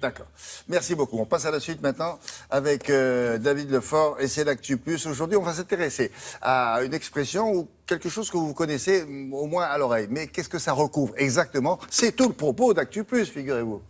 D'accord. Merci beaucoup. On passe à la suite maintenant avec David Lefort et c'est l'Actu Plus. Aujourd'hui, on va s'intéresser à une expression ou quelque chose que vous connaissez au moins à l'oreille. Mais qu'est-ce que ça recouvre exactement? C'est tout le propos d'Actu Plus, figurez-vous.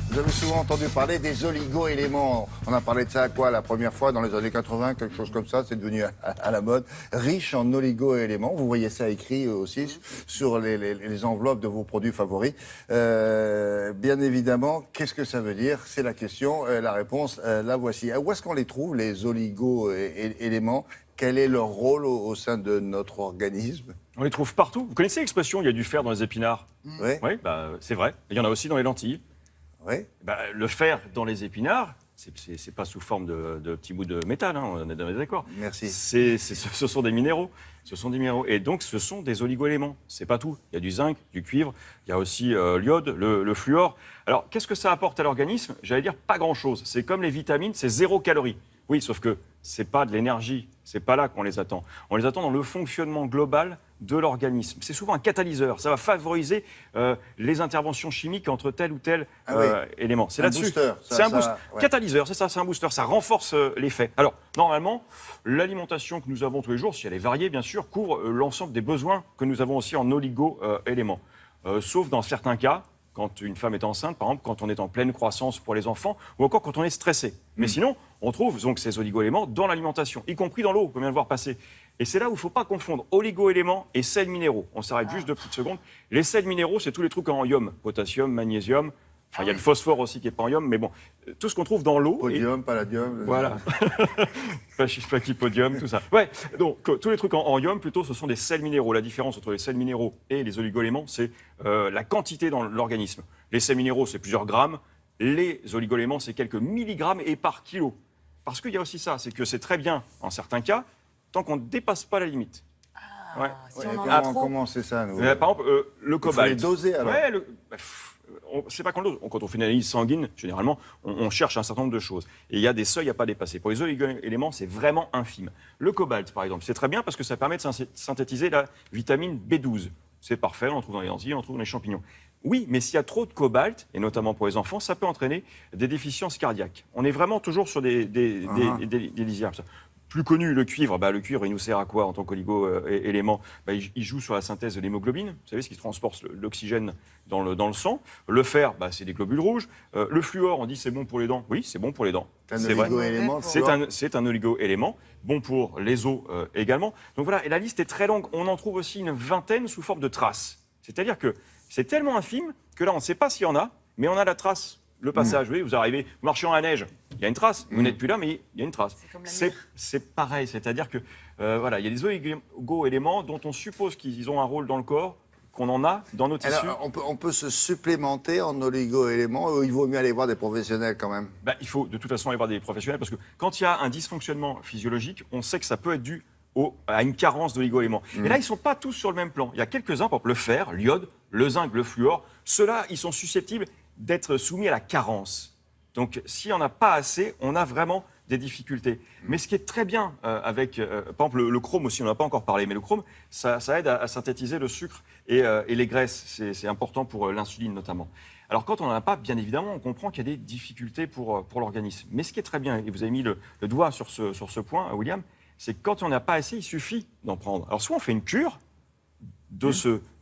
Vous avez souvent entendu parler des oligo-éléments. On a parlé de ça à quoi la première fois dans les années 80, quelque chose comme ça, c'est devenu à la mode. Riche en oligo-éléments. Vous voyez ça écrit aussi sur les enveloppes de vos produits favoris. Bien évidemment, qu'est-ce que ça veut dire? C'est la question. La réponse, la voici. Où est-ce qu'on les trouve, les oligo-éléments? Quel est leur rôle au sein de notre organisme? On les trouve partout. Vous connaissez l'expression « il y a du fer dans les épinards » Oui. Oui, c'est vrai. Il y en a aussi dans les lentilles. Oui. Le fer dans les épinards, c'est pas sous forme de petits bouts de métal, hein, on est d'accord. Merci. Ce sont des minéraux. Ce sont des minéraux. Et donc, ce sont des oligo-éléments. C'est pas tout. Il y a du zinc, du cuivre, il y a aussi l'iode, le fluor. Alors, qu'est-ce que ça apporte à l'organisme? J'allais dire pas grand-chose. C'est comme les vitamines, c'est 0 calories. Oui, sauf que c'est pas de l'énergie. C'est pas là qu'on les attend. On les attend dans le fonctionnement global de l'organisme. C'est souvent un catalyseur. Ça va favoriser les interventions chimiques entre tel ou tel élément. C'est là-dessus. C'est un booster. Ouais. Catalyseur, c'est ça, c'est un booster. Ça renforce l'effet. Alors, normalement, l'alimentation que nous avons tous les jours, si elle est variée, bien sûr, couvre l'ensemble des besoins que nous avons aussi en oligo-éléments. Sauf dans certains cas, quand une femme est enceinte, par exemple, quand on est en pleine croissance pour les enfants, ou encore quand on est stressé. Mais sinon, on trouve donc ces oligo-éléments dans l'alimentation, y compris dans l'eau, qu'on vient de voir passer. Et c'est là où il ne faut pas confondre oligo-éléments et sels minéraux. On s'arrête juste 2 petites secondes. Les sels minéraux, c'est tous les trucs en iode, potassium, magnésium. Enfin, il y a le phosphore aussi qui n'est pas en iode, mais bon, tout ce qu'on trouve dans l'eau. Podium, palladium. Voilà. Pachypodium, tout ça. Ouais, donc tous les trucs en iode, plutôt, ce sont des sels minéraux. La différence entre les sels minéraux et les oligo-éléments, c'est la quantité dans l'organisme. Les sels minéraux, c'est plusieurs grammes. Les oligo-éléments, c'est quelques milligrammes et par kilo. Parce qu'il y a aussi ça, c'est que c'est très bien, en certains cas, tant qu'on ne dépasse pas la limite. Ouais. Si on en a trop. Comment c'est ça, nous? Par exemple, le cobalt. Il faut les doser, alors. Ouais, c'est pas qu'on le dose. Quand on fait une analyse sanguine, généralement, on cherche un certain nombre de choses. Et il y a des seuils à pas dépasser. Pour les oligo-éléments, c'est vraiment infime. Le cobalt, par exemple, c'est très bien parce que ça permet de synthétiser la vitamine B12. C'est parfait, on en trouve dans les lentilles, on en trouve dans les champignons. Oui, mais s'il y a trop de cobalt, et notamment pour les enfants, ça peut entraîner des déficiences cardiaques. On est vraiment toujours sur des lisières. Plus connu, le cuivre. Le cuivre, il nous sert à quoi en tant qu'oligo-élément? Il joue sur la synthèse de l'hémoglobine. Vous savez, ce qui transporte l'oxygène dans le sang. Le fer, c'est des globules rouges. Le fluor, on dit c'est bon pour les dents. Oui, c'est bon pour les dents. C'est un oligo-élément. C'est un oligo-élément. Bon pour les os également. Donc voilà, et la liste est très longue. On en trouve aussi une vingtaine sous forme de traces. C'est-à-dire que c'est tellement infime que là, on ne sait pas s'il y en a, mais on a la trace. Le passage, oui, vous arrivez, vous marchez dans la neige, il y a une trace. Vous n'êtes plus là, mais il y a une trace. C'est pareil, c'est-à-dire que il y a des oligo-éléments dont on suppose qu'ils ont un rôle dans le corps, qu'on en a dans nos tissus. Alors, on peut se supplémenter en oligo-éléments ou il vaut mieux aller voir des professionnels quand même? Il faut de toute façon aller voir des professionnels parce que quand il y a un dysfonctionnement physiologique, on sait que ça peut être dû à une carence d'oligo-éléments. Et là, ils ne sont pas tous sur le même plan. Il y a quelques-uns, par exemple le fer, l'iode, le zinc, le fluor. Ceux-là, ils sont susceptibles d'être soumis à la carence. Donc, s'il n'y en a pas assez, on a vraiment des difficultés. Mais ce qui est très bien avec, par exemple, le chrome aussi, on n'en a pas encore parlé, mais le chrome, ça aide à synthétiser le sucre et les graisses. C'est important pour l'insuline notamment. Alors, quand on n'en a pas, bien évidemment, on comprend qu'il y a des difficultés pour l'organisme. Mais ce qui est très bien, et vous avez mis le doigt sur ce point, William, c'est que quand on n'a pas assez, il suffit d'en prendre. Alors, soit on fait une cure de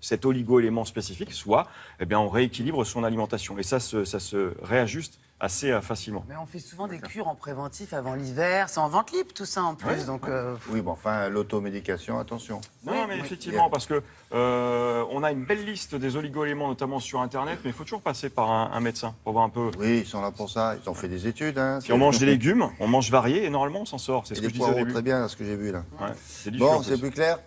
cet oligo-élément spécifique, soit on rééquilibre son alimentation. Et ça se réajuste assez facilement. Mais on fait souvent des cures en préventif avant l'hiver. C'est en vente libre, tout ça, en plus. Ouais. Donc, Oui, enfin, l'automédication, attention. Non, mais effectivement, parce que on a une belle liste des oligo-éléments, notamment sur Internet, mais il faut toujours passer par un médecin pour voir un peu. Oui, ils sont là pour ça. Ils ont fait des études. Si on mange des légumes, on mange varié, et normalement, on s'en sort. C'est ce que je disais au début. Très bien, ce que j'ai vu là. Ouais, c'est différent. Bon, c'est plus clair?